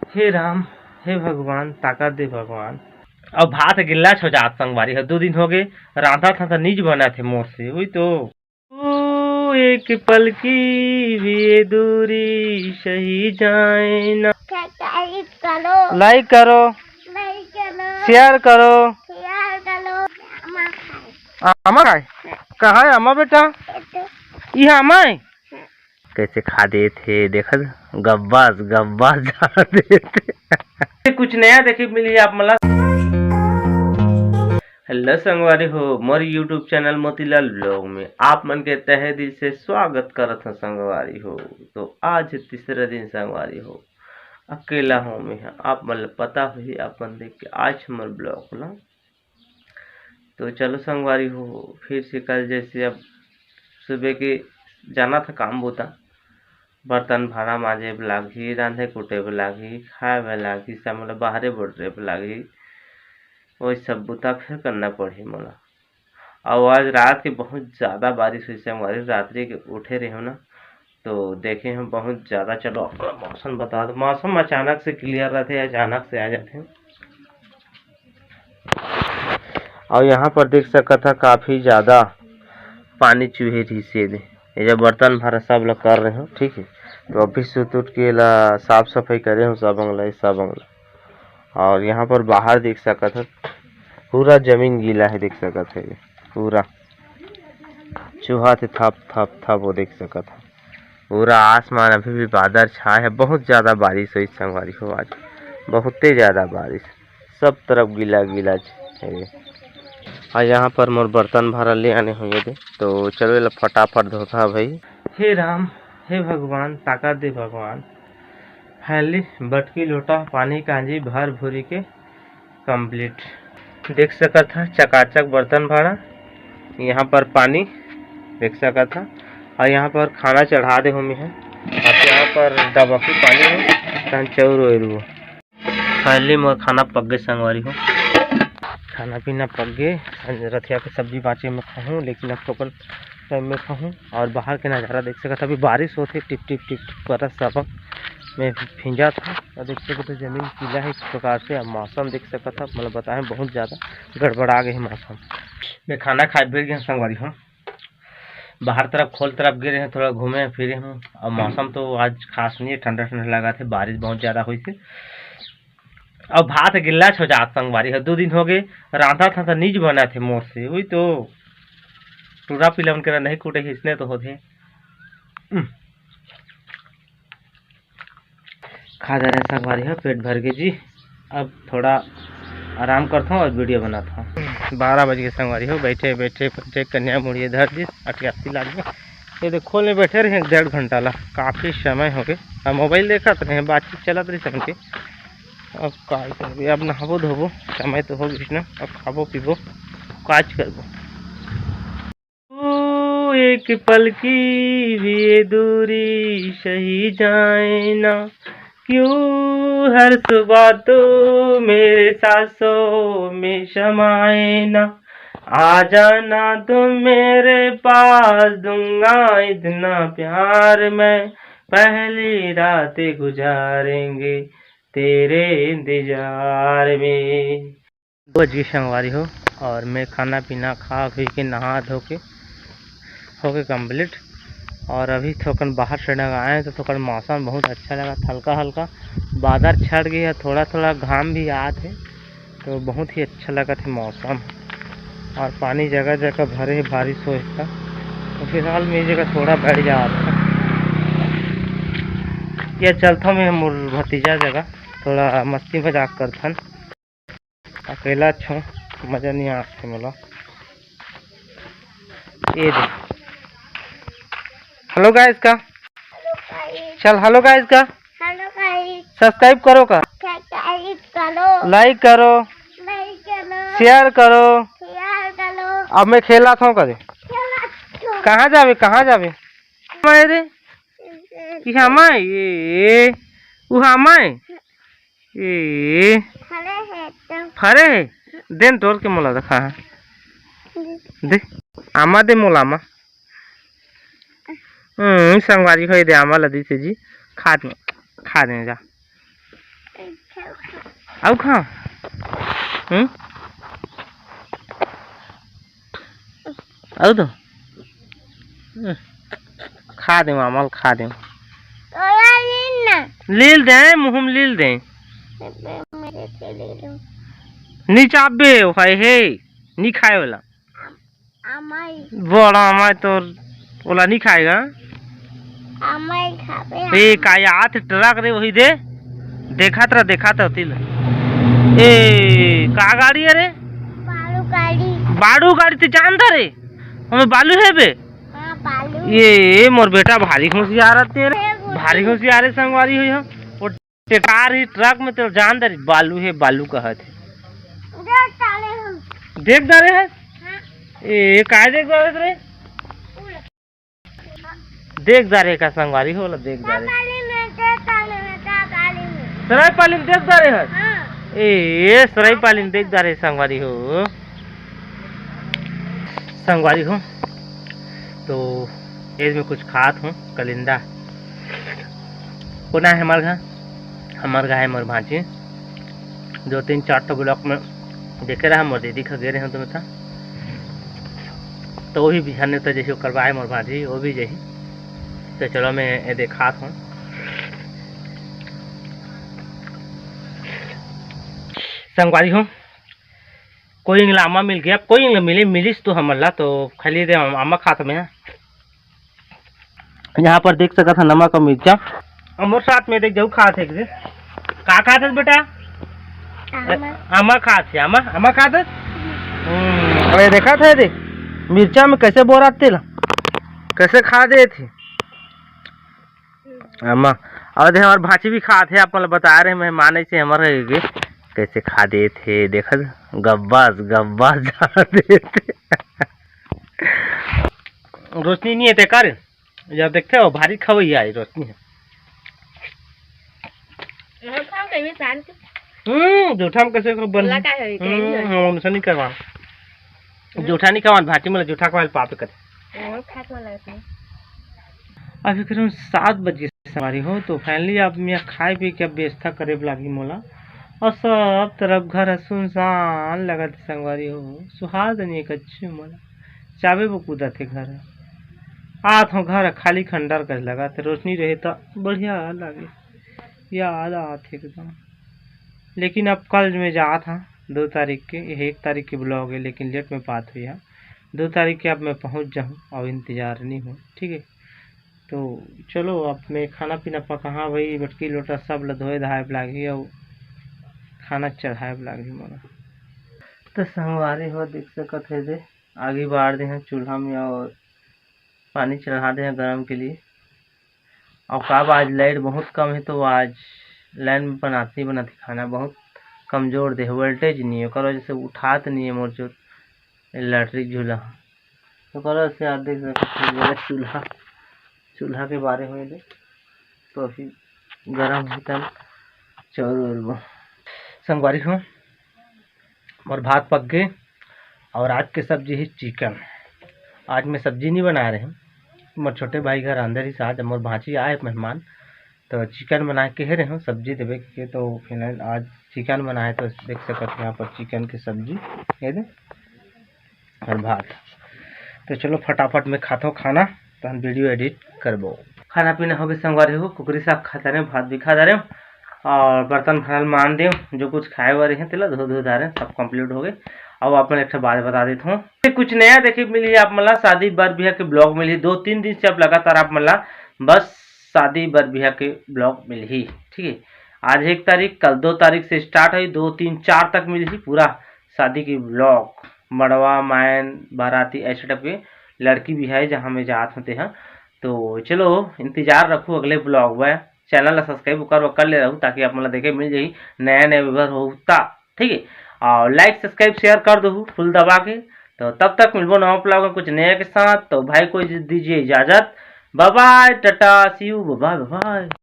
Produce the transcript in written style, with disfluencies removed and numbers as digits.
हे राम, हे भगवान, ताकत दे भगवान। अब भात गिल्ला हो जात संगवारी है। 2 दिन हो गए रांधा था तो नीच बना थे मोर से वही तो। एक पल की भी ये दूरी सही जाए ना। लाइक करो, शेयर करो। अमा कहाँ है अमा बेटा? ये अमा है कैसे खा दे थे देखा गब्बास गब्बास जा दे थे। कुछ नया देखे मिली आप मला। हेलो संगवारी हो, मोर यूट्यूब चैनल मोतीलाल ब्लॉग में आप मन के तहे दिल से स्वागत करत हूँ संगवारी हो। तो आज तीसरा दिन संगवारी हो, अकेला हूँ मैं। आप मन पता हुई अपन देख के आज हमारे ब्लॉग ना। तो चलो संगवारी हो, फिर से कल जैसे अब सुबह के जाना था काम बोता, बर्तन भाड़ा माजे लागी, रांधे कुटे लागी, खाए लागी, सब मतलब बाहरे बोटे लागी, वही सब बुता फिर करना पड़े मोला। और आज रात के बहुत ज़्यादा बारिश हुई से हमारी रात्रि के उठे रहे हो ना, तो देखे हम बहुत ज़्यादा। चलो मौसम बता दो, मौसम अचानक से क्लियर रहते हैं, अचानक से आ जाते हैं। और यहाँ पर देख सकता था काफ़ी ज़्यादा पानी चूहे थी से ये जब बर्तन भरा सब लोग कर रहे हो ठीक है। तो अभी से उठ के ला साफ सफाई करे हो सब बंगला। और यहाँ पर बाहर देख सकता था पूरा जमीन गीला है, देख सकता है पूरा चूहा थे थप थप थप वो देख सकता था। पूरा आसमान अभी भी बादल छाए है, बहुत ज़्यादा बारिश हुई संगवारी हो आज, बहुत ही ज़्यादा बारिश, सब तरफ गीला गीला है। और यहाँ पर मोर बर्तन भरा ले आने हुए थे, तो चलो ये फटाफट धोता भाई। हे राम, हे भगवान, ताकत दे भगवान। हैली बटकी लोटा पानी कांजी भर भूरी के कंप्लीट देख सका था। चकाचक बर्तन भरा, यहाँ पर पानी देख सका था। और यहाँ पर खाना चढ़ा दे हमें है, और यहाँ पर दबकी पानी है चौर वो पहले मोर खाना पक गए संगवारी हो। खाना पीना पक गए, रथिया के सब्जी बाँचे में खाऊँ, लेकिन अब टोकन टाइम में खाऊँ। और बाहर के नज़ारा देख सकता था, अभी बारिश होती टिप टिप टिप बरस सबक में भींजा था। और देख सकते तो जमीन गीला है इस प्रकार से। अब मौसम देख सकता था, मतलब बताएं बहुत ज़्यादा गड़बड़ा गए है मौसम। मैं खाना खा फिर गया संगवारी हूँ, बाहर तरफ खोल तरफ गिरे हैं, थोड़ा घूमे फिरे हूँ। और मौसम तो आज खास नहीं है, ठंडा ठंडा लगा थे, बारिश बहुत ज़्यादा हुई थी। अब भात गिल्ला हो जात संगवारी है। 2 दिन हो गए रांधा था तो नीच बना थे मोर से वही तो। टूरा पीला उनके नहीं कूटे इसने तो होते खा जा रहे संगवारी है पेट भर के जी। अब थोड़ा आराम करता हूँ और वीडियो बनाता हूँ। 12 बज गए संगवारी हो, बैठे बैठे बैठे कन्या मुड़िए धर दी 88 लाख में। ये देखो खोलने बैठे रहे 1.5 घंटा ला, काफ़ी समय हो गए। अब मोबाइल देखा तो नहीं, बातचीत चलत रही सबके। अब का करबो, अब नहाबो धोबो, समय तो हो गई ना, अब खाबो पीबो काज करबो। एक पल की भी ये दूरी सही जाए ना, क्यों हर सुबह तो मेरे सांसों में समाए ना। आ जाना तो मेरे पास, दूंगा इतना प्यार मैं, पहली रात गुजारेंगे तेरे इंतजार में। बज गई संगवारी हो, और मैं खाना पीना खा पी के नहा धो के हो गए कम्प्लीट। और अभी थोकन बाहर से आए तो थोकन मौसम बहुत अच्छा लगा, हल्का हल्का बादल छट गया, थोड़ा थोड़ा घाम भी आए थे, तो बहुत ही अच्छा लगा था मौसम। और पानी जगह जगह भरे बारिश हो था, तो फिलहाल मेरी जगह थोड़ा बैठ जा रहा था। यह चलता मैं मोर भतीजा जगह थोड़ा मस्ती मजाक करथन, अकेला छो मज़ा नहीं आते मोला। ये दे हेलो गाइस का, चल हेलो गाइस का, सब्सक्राइब करो का, लाइक करो, शेयर करो। अब मैं खेला था करे, कहाँ जावे कहाँ जावे मेरे कि हमाय ये उहामाय ये फरे है देन तोड़ के मोला देखा है दे आमा दे मोला आमा संगवारी हो दे आमा लदी से जी खा दे जा। आओ खा आओ तो खा दे मामा खा दे लील दे मुँह में लील दे नी चाबे भाई हे नी खाए वाला बड़ा हमारे तो ओला नहीं खाएगा ए का याद ट्रक रे वही दे देखा था तिल ए का गाड़ी है रे बालू गाड़ी ते जानता रे हमें बालू है बे ये मोर बेटा भारी होशियार तेरे भारी होशियार संगवारी हुई हम और कार ही ट्रक में तो जान दे बालू है बालू कहा थे देख डाले है ए का देख डाले रे देख दारे का संगवारी होला देख दारे सराय पालिन देख दारे है ए सराय पालिन देख दारे संगवारी हो तो एज में कुछ खात हूँ कलिंदा कोना है हमारे घर है मोर भांजी 2-3-4 तो ब्लॉक में देखे रहा मोर दीदी खगे रहे तुम्हें था तो वो भी बिहार तो जैसे करवाए मोर भांजी वो भी यही तो चलो मैं ये देखा हूँ संगवारी हूँ कोई इंगला आमा मिल गया कोई इंगला मिलिस तो हमला तो खाली दे आमा खाता में यहाँ पर देख सका था नमक और मिर्चा और साथ में देख जाऊ खाते का खाते बेटा आमा खाते आमा खाते अरे देखा था देख मिर्चा में कैसे बोरा तेल कैसे खा दे थी अम्मा और देख हमारे भाची भी खाते आप बता रहे मेहमान से हमारे कैसे खा दे थे देखा गब्बास जा दे थे रोशनी नहीं है कर जब देखते हो भारी खवई आई रोशनी है जूठा में कैसे बन नहीं करवा जूठा नहीं करवा भाटी में जूठा का पाप करे अभी करीब 7 बजे सवारी हो तो फाइनली अब मैं खाए पी के व्यवस्था करे लगी मोला और सब तरफ घर सुनसान लगा थे संगवारी हो सुहाग नहीं कच्चे मोला चाबे वो कूदा थे घर आत हो घर खाली खंडर कर लगा थे रोशनी रहे तो बढ़िया लगे याद आते एकदम लेकिन अब कल में जा था 2 तारीख के 1 तारीख के ब्लॉग है लेकिन लेट में बात हुई है 2 तारीख के अब मैं पहुंच जाऊं और इंतज़ार नहीं हो ठीक है तो चलो अब मैं खाना पीना पका हाँ भाई मटकी लोटा सब धोए धाए लागी और खाना चढ़ाए लागी मोला तो संगवारी हो देख सकते है दे आगे बाढ़ दे हैं चूल्हा में और पानी चढ़ा दे हैं गर्म के लिए और कब आज लाइट बहुत कम है तो आज लाइन में बनाती खाना बहुत कमज़ोर दे वोल्टेज नहीं है करो जैसे उठात नहीं है मोर जो इलेक्ट्रिक झूला तो करो से आप देख सकते चूल्हा के बारे में दे तो अभी गर्म होता है चौर संगवारी हूँ और भात पक गए और आज की सब्जी है चिकन आज मैं सब्जी नहीं बना रहे हैं मोर छोटे भाई घर अंदर ही साथ मोर भांची आए मेहमान तो चिकन बना के रहे हूँ सब्जी देवे के तो फिलहाल आज चिकन बनाए तो देख सकते हैं यहाँ पर चिकन की सब्जी ये दे और भात तो चलो फटाफट में खाता हूँ खाना तो हम वीडियो एडिट करबो खाना पीना हो गए संगवारी हो कुकरी साग खाता रहे भात भी खा रहे और बर्तन भरल मान दे जो कुछ खाए वाले हैं तेला धो रहे सब कंप्लीट हो गए। अब आप एक बात बता देता हूँ कुछ नया देखे मिली आप मला शादी बर बिहा के ब्लॉग मिली 2-3 दिन से अब लगातार आप मला बस शादी बर बिहा के ब्लॉग मिली ही ठीक है। आज 1 तारीख कल 2 तारीख से स्टार्ट हुई 2, 3, 4 तक मिली थी पूरा शादी की ब्लॉग मड़वा मायन बाराती ऐसे टाइप के लड़की भी है जहाँ में जात होते हैं तो चलो इंतजार रखो अगले ब्लॉग में चैनल सब्सक्राइब कर ले रहूँ ताकि आप मतलब देखे मिल जाए नया विवर होता ठीक है और लाइक सब्सक्राइब शेयर कर दो फुल दबा के। तो तब तक मिलबो नवा ब्लॉग में कुछ नया के साथ तो भाई को दीजिए इजाजत bye bye tata see you bye bye.